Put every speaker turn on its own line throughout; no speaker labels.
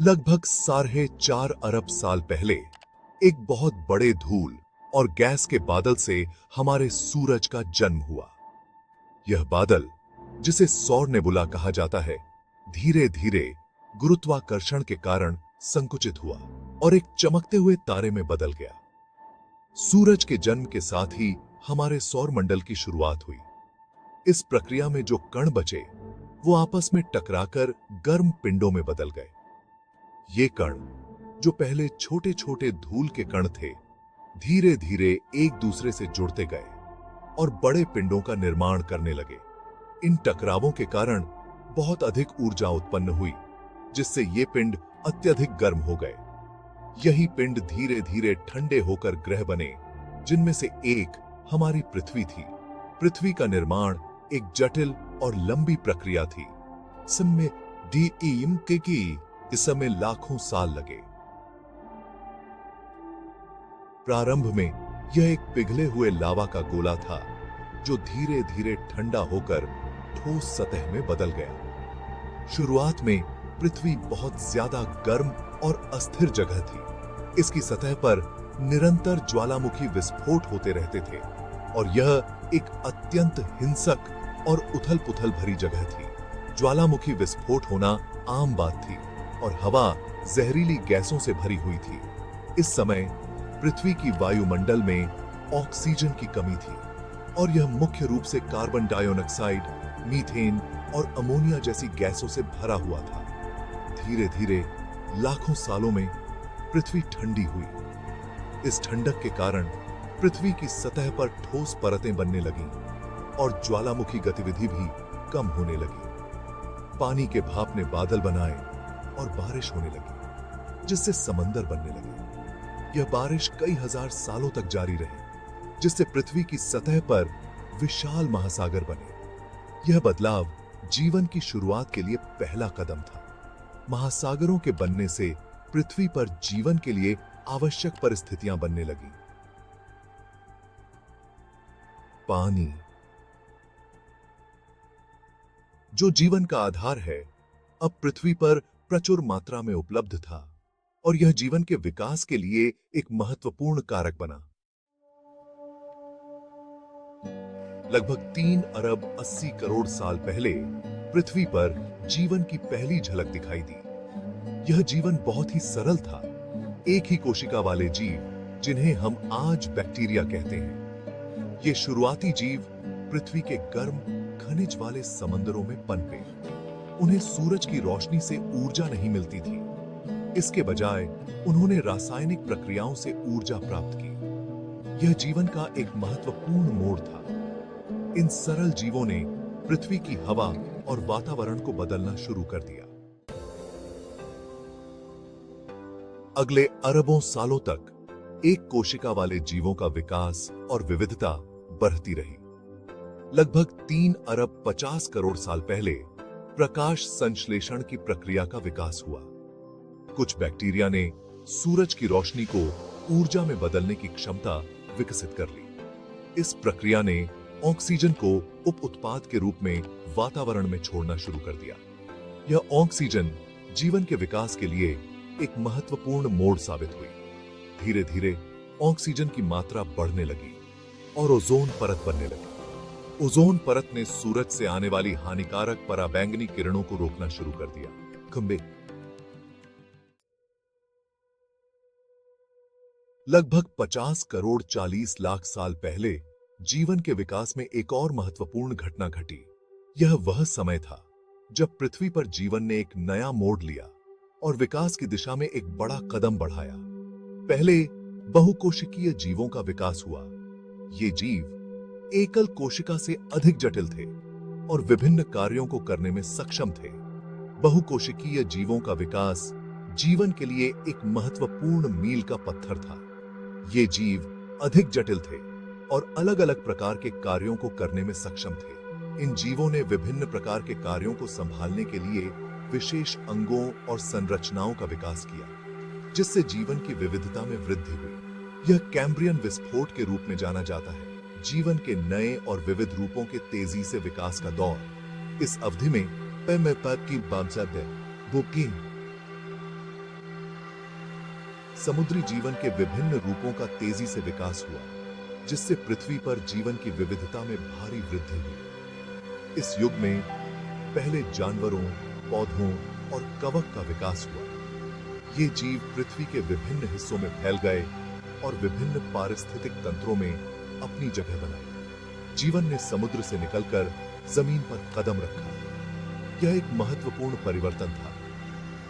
लगभग 4.5 अरब साल पहले एक बहुत बड़े धूल और गैस के बादल से हमारे सूरज का जन्म हुआ। यह बादल, जिसे सौर नेबुला कहा जाता है, धीरे धीरे गुरुत्वाकर्षण के कारण संकुचित हुआ और एक चमकते हुए तारे में बदल गया। सूरज के जन्म के साथ ही हमारे सौर मंडल की शुरुआत हुई। इस प्रक्रिया में जो कण बचे वो आपस में टकराकर गर्म पिंडों में बदल गए। ये कण, जो पहले छोटे छोटे धूल के कण थे, धीरे धीरे एक दूसरे से जुड़ते गए और बड़े पिंडों का निर्माण करने लगे। इन टकरावों के कारण बहुत अधिक ऊर्जा उत्पन्न हुई, जिससे ये पिंड अत्यधिक गर्म हो गए। यही पिंड धीरे धीरे ठंडे होकर ग्रह बने, जिनमें से एक हमारी पृथ्वी थी। पृथ्वी का निर्माण एक जटिल और लंबी प्रक्रिया थी। समय इस समय लाखों साल लगे। प्रारंभ में यह एक पिघले हुए लावा का गोला था, जो धीरे धीरे ठंडा होकर ठोस सतह में बदल गया। शुरुआत में पृथ्वी बहुत ज्यादा गर्म और अस्थिर जगह थी। इसकी सतह पर निरंतर ज्वालामुखी विस्फोट होते रहते थे और यह एक अत्यंत हिंसक और उथल-पुथल भरी जगह थी। ज्वालामुखी विस्फोट होना आम बात थी और हवा जहरीली गैसों से भरी हुई थी। इस समय पृथ्वी की वायुमंडल में ऑक्सीजन की कमी थी और यह मुख्य रूप से कार्बन डाइऑक्साइड, मीथेन और अमोनिया जैसी गैसों से भरा हुआ था। धीरे धीरे लाखों सालों में पृथ्वी ठंडी हुई। इस ठंडक के कारण पृथ्वी की सतह पर ठोस परतें बनने लगीं और ज्वालामुखी गतिविधि भी कम होने लगी। पानी के भाप ने बादल बनाए और बारिश होने लगी, जिससे समंदर बनने लगे। यह बारिश कई हजार सालों तक जारी रही, जिससे पृथ्वी की सतह पर विशाल महासागर बने। यह बदलाव जीवन की शुरुआत के लिए पहला कदम था। महासागरों के बनने से पृथ्वी पर जीवन के लिए आवश्यक परिस्थितियां बनने लगीं। पानी, जो जीवन का आधार है, अब पृथ्वी पर प्रचुर मात्रा में उपलब्ध था और यह जीवन के विकास के लिए एक महत्वपूर्ण कारक बना। लगभग 3 अरब 80 करोड़ साल पहले पृथ्वी पर जीवन की पहली झलक दिखाई दी। यह जीवन बहुत ही सरल था, एक ही कोशिका वाले जीव, जिन्हें हम आज बैक्टीरिया कहते हैं। ये शुरुआती जीव पृथ्वी के गर्म खनिज वाले समंदरों में पनपे। उन्हें सूरज की रोशनी से ऊर्जा नहीं मिलती थी। इसके बजाय उन्होंने रासायनिक प्रक्रियाओं से ऊर्जा प्राप्त की। यह जीवन का एक महत्वपूर्ण मोड़ था। इन सरल जीवों ने पृथ्वी की हवा और वातावरण को बदलना शुरू कर दिया। अगले अरबों सालों तक एक कोशिका वाले जीवों का विकास और विविधता बढ़ती रही। लगभग 3 अरब 50 करोड़ साल पहले प्रकाश संश्लेषण की प्रक्रिया का विकास हुआ। कुछ बैक्टीरिया ने सूरज की रोशनी को ऊर्जा में बदलने की क्षमता विकसित कर ली। इस प्रक्रिया ने ऑक्सीजन को उप उत्पाद के रूप में वातावरण में छोड़ना शुरू कर दिया। यह ऑक्सीजन जीवन के विकास के लिए एक महत्वपूर्ण मोड़ साबित हुई। धीरे धीरे ऑक्सीजन की मात्रा बढ़ने लगी और ओजोन परत बनने लगी। ओजोन परत ने सूरज से आने वाली हानिकारक पराबैंगनी किरणों को रोकना शुरू कर दिया। खंबे, लगभग 50 करोड़ 40 लाख साल पहले जीवन के विकास में एक और महत्वपूर्ण घटना घटी। यह वह समय था जब पृथ्वी पर जीवन ने एक नया मोड़ लिया और विकास की दिशा में एक बड़ा कदम बढ़ाया। पहले बहुकोशिकीय जीवों का विकास हुआ। ये जीव एकल कोशिका से अधिक जटिल थे और विभिन्न कार्यों को करने में सक्षम थे। बहुकोशिकीय जीवों का विकास जीवन के लिए एक महत्वपूर्ण मील का पत्थर था। ये जीव अधिक जटिल थे और अलग अलग प्रकार के कार्यों को करने में सक्षम थे। इन जीवों ने विभिन्न प्रकार के कार्यों को संभालने के लिए विशेष अंगों और संरचनाओं का विकास किया, जिससे जीवन की विविधता में वृद्धि हुई। यह कैम्ब्रियन विस्फोट के रूप में जाना जाता है, जीवन के नए और विविध रूपों के तेजी से विकास का दौर। इस अवधि में समुद्री जीवन के विभिन्न रूपों का तेजी से विकास हुआ, जिससे पृथ्वी पर जीवन की विविधता में भारी वृद्धि हुई। इस युग में पहले जानवरों, पौधों और कवक का विकास हुआ। ये जीव पृथ्वी के विभिन्न हिस्सों में फैल गए और विभिन्न पारिस्थितिक तंत्रों में अपनी जगह बनाई। जीवन ने समुद्र से निकलकर जमीन पर कदम रखा। यह एक महत्वपूर्ण परिवर्तन था,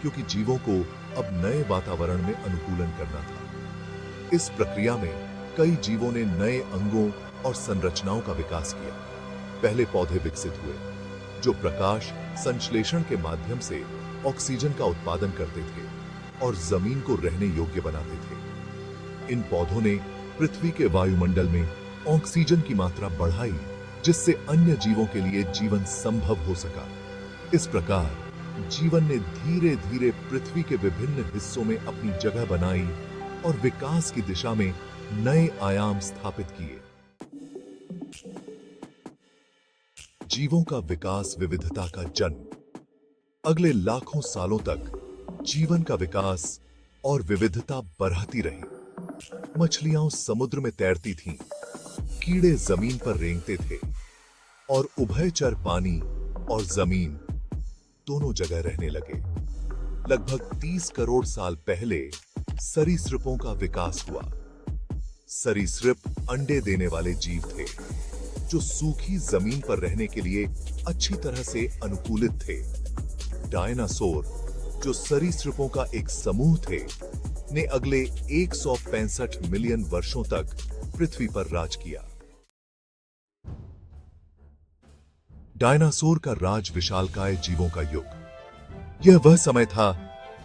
क्योंकि जीवों को अब नए वातावरण में अनुकूलन करना था। इस प्रक्रिया में कई जीवों ने नए अंगों और संरचनाओं का विकास किया। पहले पौधे विकसित हुए, जो प्रकाश संश्लेषण के माध्यम से ऑक्सीजन का उत्पादन करते थे और जमीन को रहने योग्य बनाते थे। इन पौधों ने पृथ्वी के वायुमंडल में ऑक्सीजन की मात्रा बढ़ाई, जिससे अन्य जीवों के लिए जीवन संभव हो सका। इस प्रकार जीवन ने धीरे धीरे पृथ्वी के विभिन्न हिस्सों में अपनी जगह बनाई और विकास की दिशा में नए आयाम स्थापित किए। जीवों का विकास, विविधता का जन्म। अगले लाखों सालों तक जीवन का विकास और विविधता बढ़ती रही। मछलियां समुद्र में तैरती थीं, कीड़े जमीन पर रेंगते थे और उभयचर पानी और जमीन दोनों जगह रहने लगे। लगभग 30 करोड़ साल पहले सरीसृपों का विकास हुआ। सरीसृप अंडे देने वाले जीव थे, जो सूखी जमीन पर रहने के लिए अच्छी तरह से अनुकूलित थे। डायनासोर, जो सरीसृपों का एक समूह थे, ने अगले 165 मिलियन वर्षों तक पृथ्वी पर राज किया। डायनासोर का राज विशालकाय जीवों का युग। यह वह समय था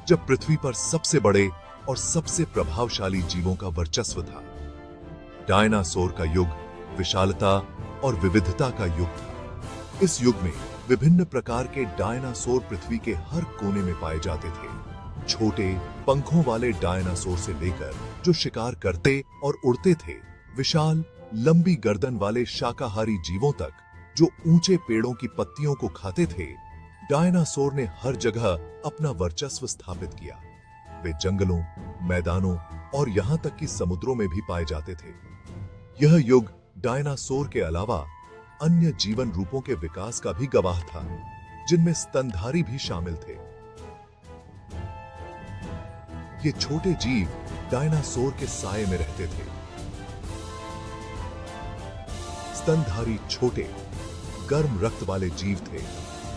जब पृथ्वी पर सबसे बड़े और सबसे प्रभावशाली जीवों का वर्चस्व था। डायनासोर का युग विशालता और विविधता का युग था। इस युग में विभिन्न प्रकार के डायनासोर पृथ्वी के हर कोने में पाए जाते थे। छोटे पंखों वाले डायनासोर से लेकर जो शिकार करते और उड़ते थे, विशाल लंबी गर्दन वाले शाकाहारी जीवों तक जो ऊंचे पेड़ों की पत्तियों को खाते थे, डायनासोर ने हर जगह अपना वर्चस्व स्थापित किया। वे जंगलों, मैदानों और यहां तक कि समुद्रों में भी पाए जाते थे। यह युग डायनासोर के अलावा अन्य जीवन रूपों के विकास का भी गवाह था, जिनमें स्तनधारी भी शामिल थे। ये छोटे जीव डायनासोर के साए में रहते थे। स्तनधारी छोटे गर्म रक्त वाले जीव थे,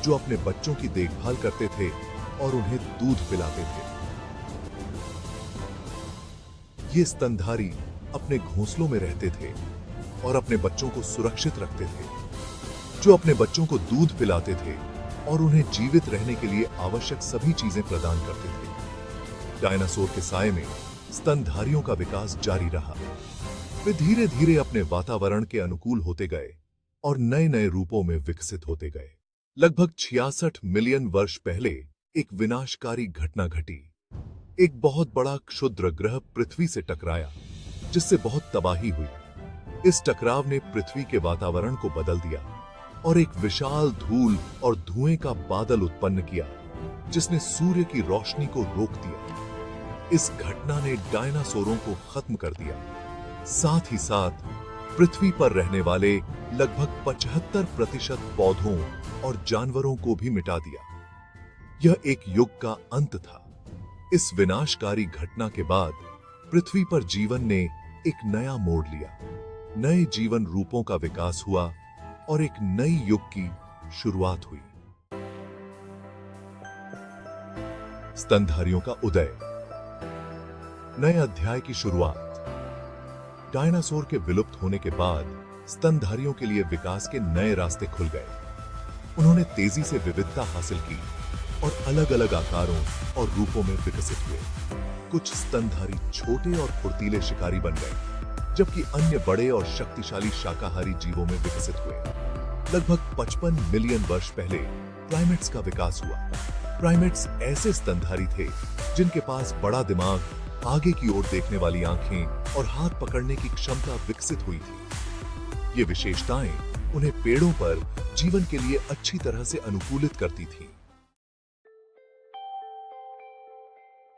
जो अपने बच्चों की देखभाल करते थे और उन्हें दूध पिलाते थे। ये स्तनधारी अपने घोंसलों में रहते थे और अपने बच्चों को सुरक्षित रखते थे, जो अपने बच्चों को दूध पिलाते थे और उन्हें जीवित रहने के लिए आवश्यक सभी चीजें प्रदान करते थे। डायनासोर के साए में स्तनधारियों का विकास जारी रहा। वे धीरे धीरे अपने वातावरण के अनुकूल होते गए और नए नए रूपों में विकसित होते गए। लगभग 66 मिलियन वर्ष पहले एक विनाशकारी घटना घटी। एक बहुत बड़ा क्षुद्र ग्रह पृथ्वी से टकराया, जिससे बहुत तबाही हुई। इस टकराव ने पृथ्वी के वातावरण को बदल दिया और एक विशाल धूल और धुएं का बादल उत्पन्न किया, जिसने सूर्य की रोशनी को रोक दिया। इस घटना ने डायनासोरों को खत्म कर दिया, साथ ही साथ पृथ्वी पर रहने वाले लगभग 75% पौधों और जानवरों को भी मिटा दिया। यह एक युग का अंत था। इस विनाशकारी घटना के बाद पृथ्वी पर जीवन ने एक नया मोड़ लिया। नए जीवन रूपों का विकास हुआ और एक नई युग की शुरुआत हुई। स्तनधारियों का उदय। नए अध्याय की शुरुआत। डायनासोर के विलुप्त होने के बाद स्तनधारियों के लिए विकास के नए रास्ते खुल गए। उन्होंने तेजी से विविधता हासिल की और अलग अलग आकारों और रूपों में विकसित हुए। कुछ स्तनधारी छोटे और फुर्तीले शिकारी बन गए, जबकि अन्य बड़े और शक्तिशाली शाकाहारी जीवों में विकसित हुए। लगभग 55 मिलियन वर्ष पहले प्राइमेट्स का विकास हुआ। प्राइमेट्स ऐसे स्तनधारी थे जिनके पास बड़ा दिमाग, आगे की ओर देखने वाली आंखें और हाथ पकड़ने की क्षमता विकसित हुई थी। ये विशेषताएं उन्हें पेड़ों पर जीवन के लिए अच्छी तरह से अनुकूलित करती थीं।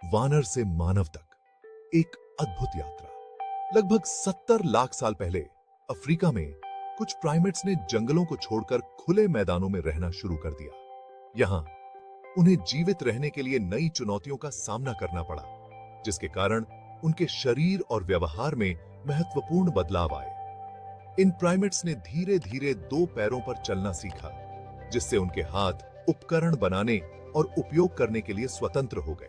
वानर से मानव तक। एक अद्भुत यात्रा। लगभग 70 लाख साल पहले अफ्रीका में कुछ प्राइमेट्स ने जंगलों को छोड़कर खुले मैदानों में रहना शुरू कर दिया। यहां उन्हें जीवित रहने के लिए नई चुनौतियों का सामना करना पड़ा, जिसके कारण उनके शरीर और व्यवहार में महत्वपूर्ण बदलाव आए। इन प्राइमेट्स ने धीरे धीरे 2 पैरों पर चलना सीखा, जिससे उनके हाथ उपकरण बनाने और उपयोग करने के लिए स्वतंत्र हो गए।